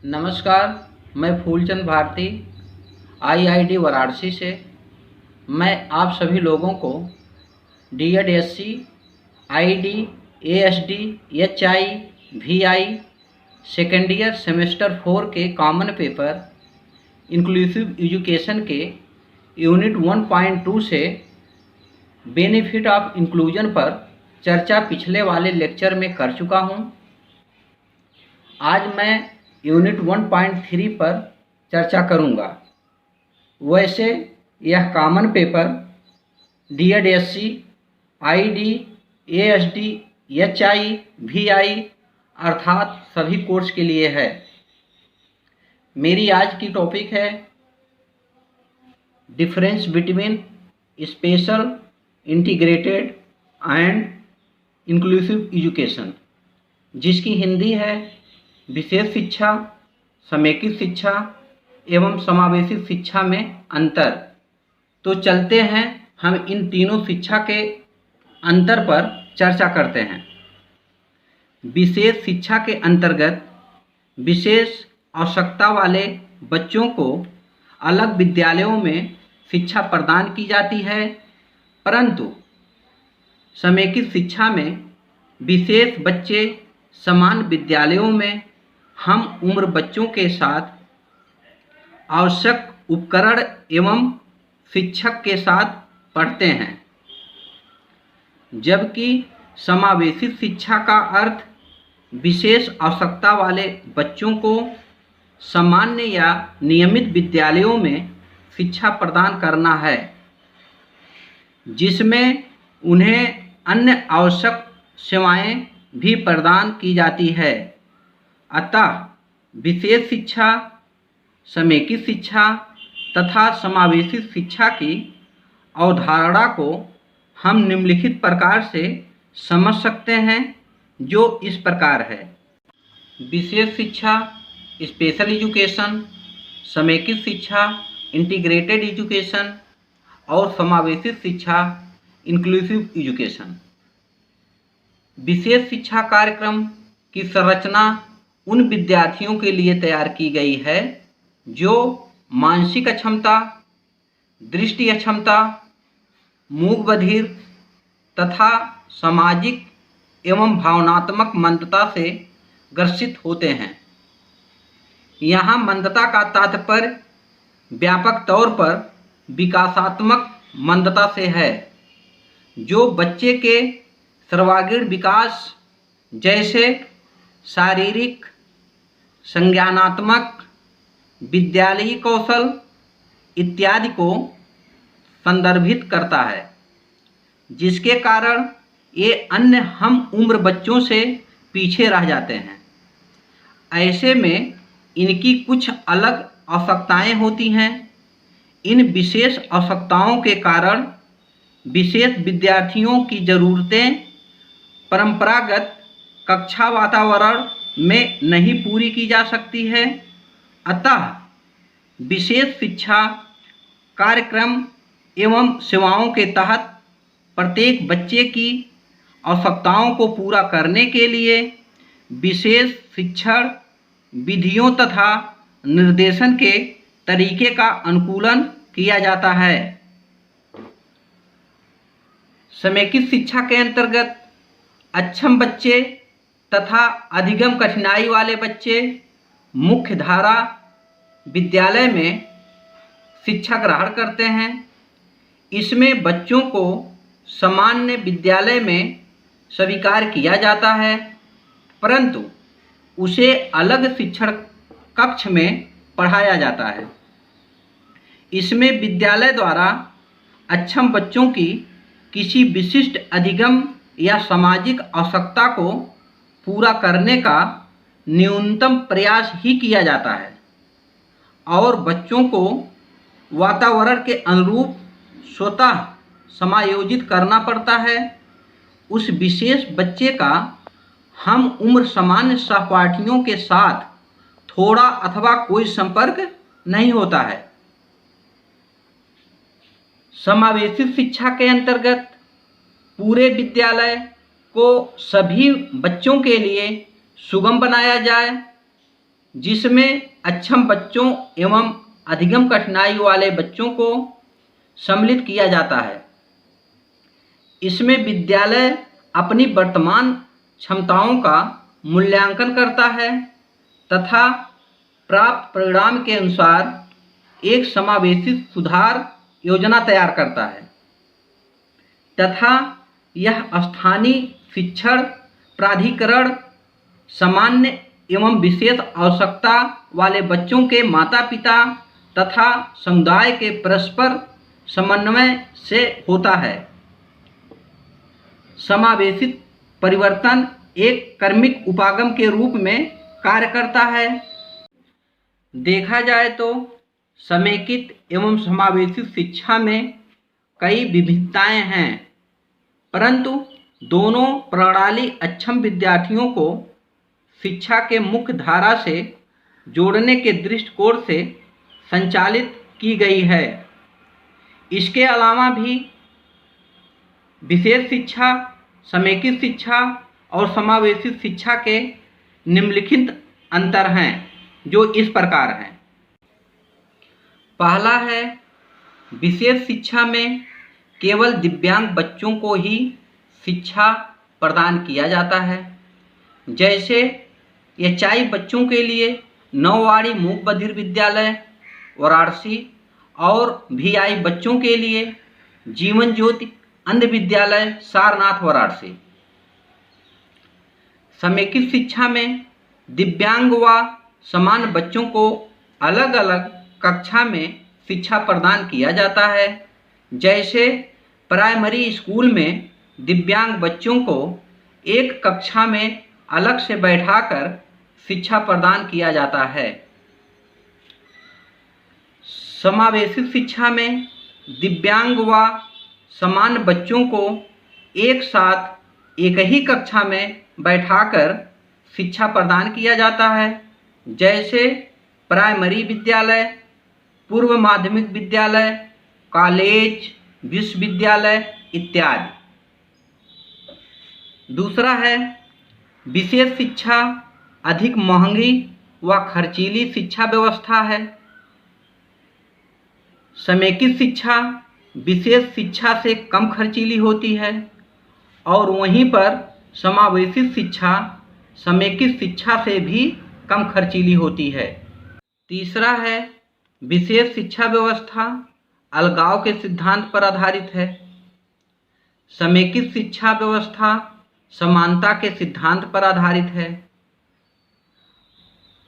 नमस्कार। मैं फूलचंद भारती आईआईटी वाराणसी से। मैं आप सभी लोगों को DEd SC, ID, ASD, HI, VI second year semester 4 के कॉमन पेपर इंक्लूसिव एजुकेशन के यूनिट 1.2 से बेनिफिट ऑफ इंक्लूजन पर चर्चा पिछले वाले लेक्चर में कर चुका हूं। आज मैं यूनिट 1.3 पर चर्चा करूंगा। वैसे यह common paper DEd SC, ID, ASD, HI, VI अर्थात सभी कोर्स के लिए है। मेरी आज की टॉपिक है difference between special, integrated and inclusive education, जिसकी हिंदी है विशेष शिक्षा, समेकित शिक्षा एवं समावेशी शिक्षा में अंतर। तो चलते हैं हम इन तीनों शिक्षा के अंतर पर चर्चा करते हैं। विशेष शिक्षा के अंतर्गत विशेष आवश्यकता वाले बच्चों को अलग विद्यालयों में शिक्षा प्रदान की जाती है, परंतु समेकित शिक्षा में विशेष बच्चे समान विद्यालयों में हम उम्र बच्चों के साथ आवश्यक उपकरण एवं शिक्षक के साथ पढ़ते हैं, जबकि समावेशी शिक्षा का अर्थ विशेष आवश्यकता वाले बच्चों को सामान्य या नियमित विद्यालयों में शिक्षा प्रदान करना है, जिसमें उन्हें अन्य आवश्यक सेवाएं भी प्रदान की जाती है। अतः विशेष शिक्षा, समेकित शिक्षा तथा समावेशी शिक्षा की अवधारणा को हम निम्नलिखित प्रकार से समझ सकते हैं, जो इस प्रकार है। विशेष शिक्षा स्पेशल एजुकेशन, समेकित शिक्षा इंटीग्रेटेड एजुकेशन और समावेशी शिक्षा इंक्लूसिव एजुकेशन। विशेष शिक्षा कार्यक्रम की संरचना उन विद्यार्थियों के लिए तैयार की गई है जो मानसिक अक्षमता, दृष्टि अक्षमता, मूक बधिर तथा सामाजिक एवं भावनात्मक मंदता से ग्रसित होते हैं। यहाँ मंदता का तात्पर्य व्यापक तौर पर विकासात्मक मंदता से है, जो बच्चे के सर्वांगीण विकास जैसे शारीरिक, संज्ञानात्मक, विद्यालयी कौशल इत्यादि को संदर्भित करता है, जिसके कारण ये अन्य हम उम्र बच्चों से पीछे रह जाते हैं। ऐसे में इनकी कुछ अलग आवश्यकताएं होती हैं। इन विशेष आवश्यकताओं के कारण विशेष विद्यार्थियों की ज़रूरतें परंपरागत कक्षा वातावरण में नहीं पूरी की जा सकती है। अतः विशेष शिक्षा कार्यक्रम एवं सेवाओं के तहत प्रत्येक बच्चे की आवश्यकताओं को पूरा करने के लिए विशेष शिक्षण विधियों तथा निर्देशन के तरीके का अनुकूलन किया जाता है। समेकित शिक्षा के अंतर्गत अक्षम बच्चे तथा अधिगम कठिनाई वाले बच्चे मुख्य धारा विद्यालय में शिक्षा ग्रहण करते हैं। इसमें बच्चों को सामान्य विद्यालय में स्वीकार किया जाता है, परंतु उसे अलग शिक्षण कक्ष में पढ़ाया जाता है। इसमें विद्यालय द्वारा अक्षम बच्चों की किसी विशिष्ट अधिगम या सामाजिक आवश्यकता को पूरा करने का न्यूनतम प्रयास ही किया जाता है और बच्चों को वातावरण के अनुरूप स्वतः समायोजित करना पड़ता है। उस विशेष बच्चे का हम उम्र सामान्य सहपाठियों के साथ थोड़ा अथवा कोई संपर्क नहीं होता है। समावेशी शिक्षा के अंतर्गत पूरे विद्यालय को सभी बच्चों के लिए सुगम बनाया जाए, जिसमें अक्षम बच्चों एवं अधिगम कठिनाई वाले बच्चों को सम्मिलित किया जाता है। इसमें विद्यालय अपनी वर्तमान क्षमताओं का मूल्यांकन करता है तथा प्राप्त परिणाम के अनुसार एक समावेशी सुधार योजना तैयार करता है तथा यह स्थानीय शिक्षण प्राधिकरण सामान्य एवं विशेष आवश्यकता वाले बच्चों के माता पिता तथा समुदाय के परस्पर समन्वय से होता है। समावेशित परिवर्तन एक क्रमिक उपागम के रूप में कार्य करता है। देखा जाए तो समेकित एवं समावेशित शिक्षा में कई विभिन्नताएं हैं, परंतु दोनों प्रणाली अक्षम विद्यार्थियों को शिक्षा के मुख्य धारा से जोड़ने के दृष्टिकोण से संचालित की गई है। इसके अलावा भी विशेष शिक्षा, समेकित शिक्षा और समावेशित शिक्षा के निम्नलिखित अंतर हैं जो इस प्रकार हैं। पहला है, विशेष शिक्षा में केवल दिव्यांग बच्चों को ही शिक्षा प्रदान किया जाता है। जैसे एचआई बच्चों के लिए नौवाड़ी मूक बधिर विद्यालय वाराणसी और वीआई बच्चों के लिए जीवन ज्योति अंध विद्यालय सारनाथ वाराणसी। समेकित शिक्षा में दिव्यांग व समान बच्चों को अलग अलग कक्षा में शिक्षा प्रदान किया जाता है। जैसे प्राइमरी स्कूल में दिव्यांग बच्चों को एक कक्षा में अलग से बैठाकर शिक्षा प्रदान किया जाता है। समावेशित शिक्षा में दिव्यांग व समान बच्चों को एक साथ एक ही कक्षा में बैठाकर शिक्षा प्रदान किया जाता है। जैसे प्राइमरी विद्यालय, पूर्व माध्यमिक विद्यालय, कॉलेज, विश्वविद्यालय इत्यादि। दूसरा है, विशेष शिक्षा अधिक महंगी व खर्चीली शिक्षा व्यवस्था है। समेकित शिक्षा विशेष शिक्षा से कम खर्चीली होती है और वहीं पर समावेशित शिक्षा समेकित शिक्षा से भी कम खर्चीली होती है। तीसरा है, विशेष शिक्षा व्यवस्था अलगाव के सिद्धांत पर आधारित है। समेकित शिक्षा व्यवस्था समानता के सिद्धांत पर आधारित है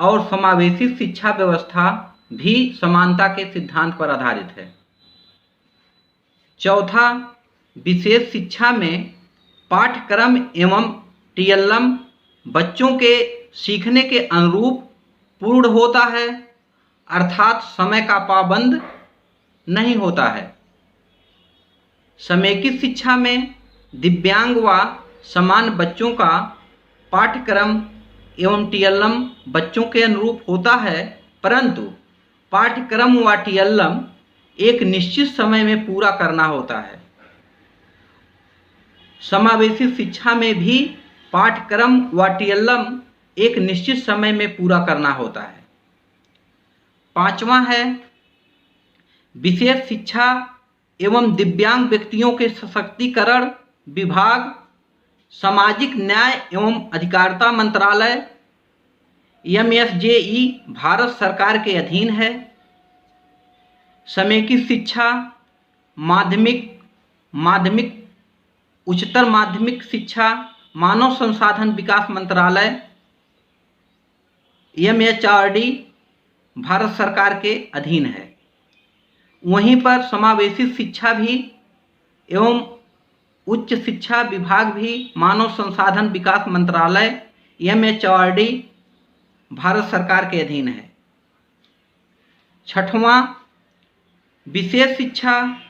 और समावेशित शिक्षा व्यवस्था भी समानता के सिद्धांत पर आधारित है। चौथा, विशेष शिक्षा में पाठ्यक्रम एवं टीएलएम बच्चों के सीखने के अनुरूप पूर्ण होता है, अर्थात समय का पाबंद नहीं होता है। समेकित शिक्षा में दिव्यांग व समान बच्चों का पाठ्यक्रम एवं टीएलएम बच्चों के अनुरूप होता है, परंतु पाठ्यक्रम व टीएलएम एक निश्चित समय में पूरा करना होता है। समावेशित शिक्षा में भी पाठ्यक्रम व टीएलएम एक निश्चित समय में पूरा करना होता है। पांचवा है, विशेष शिक्षा एवं दिव्यांग व्यक्तियों के सशक्तिकरण विभाग सामाजिक न्याय एवं अधिकारिता मंत्रालय एमएसजेई भारत सरकार के अधीन है। समेकित शिक्षा माध्यमिक उच्चतर माध्यमिक शिक्षा मानव संसाधन विकास मंत्रालय एमएचआरडी भारत सरकार के अधीन है। वहीं पर समावेशित शिक्षा भी एवं उच्च शिक्षा विभाग भी मानव संसाधन विकास मंत्रालय एमएचआरडी भारत सरकार के अधीन है। छठवां, विशेष शिक्षा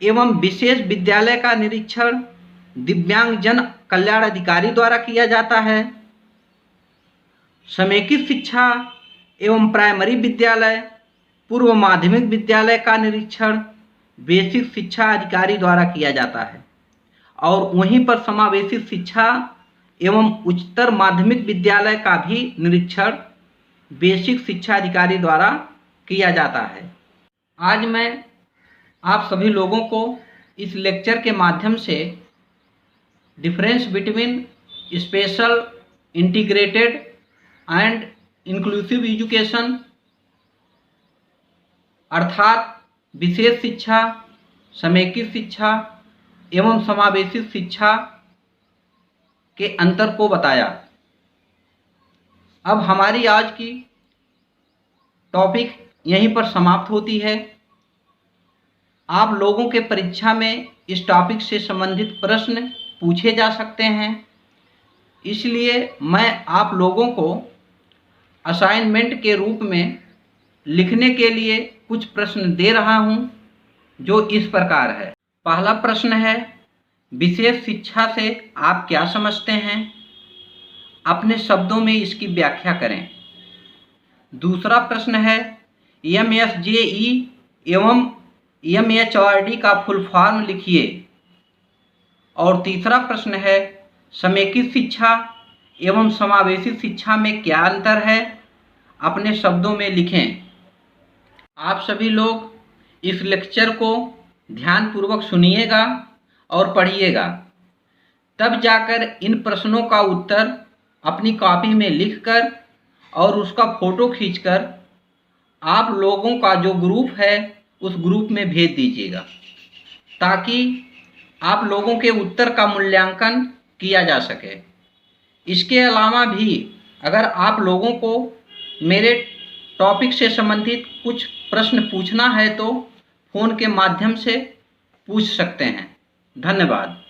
एवं विशेष विद्यालय का निरीक्षण दिव्यांगजन कल्याण अधिकारी द्वारा किया जाता है। समेकित शिक्षा एवं प्राइमरी विद्यालय पूर्व माध्यमिक विद्यालय का निरीक्षण बेसिक शिक्षा अधिकारी द्वारा किया जाता है और वहीं पर समावेशित शिक्षा एवं उच्चतर माध्यमिक विद्यालय का भी निरीक्षण बेसिक शिक्षा अधिकारी द्वारा किया जाता है। आज मैं आप सभी लोगों को इस लेक्चर के माध्यम से difference between special, integrated and inclusive education अर्थात विशेष शिक्षा, समेकित शिक्षा एवं समावेशित शिक्षा के अंतर को बताया। अब हमारी आज की टॉपिक यहीं पर समाप्त होती है। आप लोगों के परीक्षा में इस टॉपिक से संबंधित प्रश्न पूछे जा सकते हैं, इसलिए मैं आप लोगों को असाइनमेंट के रूप में लिखने के लिए कुछ प्रश्न दे रहा हूं, जो इस प्रकार है। पहला प्रश्न है, विशेष शिक्षा से आप क्या समझते हैं? अपने शब्दों में इसकी व्याख्या करें। दूसरा प्रश्न है, MSJE एवं MHRD का फुल फॉर्म लिखिए। और तीसरा प्रश्न है, समेकित शिक्षा एवं समावेशित शिक्षा में क्या अंतर है? अपने शब्दों में लिखें। आप सभी लोग इस लेक्चर को ध्यानपूर्वक सुनिएगा और पढ़िएगा, तब जाकर इन प्रश्नों का उत्तर अपनी कॉपी में लिखकर और उसका फ़ोटो खींचकर आप लोगों का जो ग्रुप है उस ग्रुप में भेज दीजिएगा, ताकि आप लोगों के उत्तर का मूल्यांकन किया जा सके। इसके अलावा भी अगर आप लोगों को मेरे टॉपिक से संबंधित कुछ प्रश्न पूछना है तो फ़ोन के माध्यम से पूछ सकते हैं। धन्यवाद।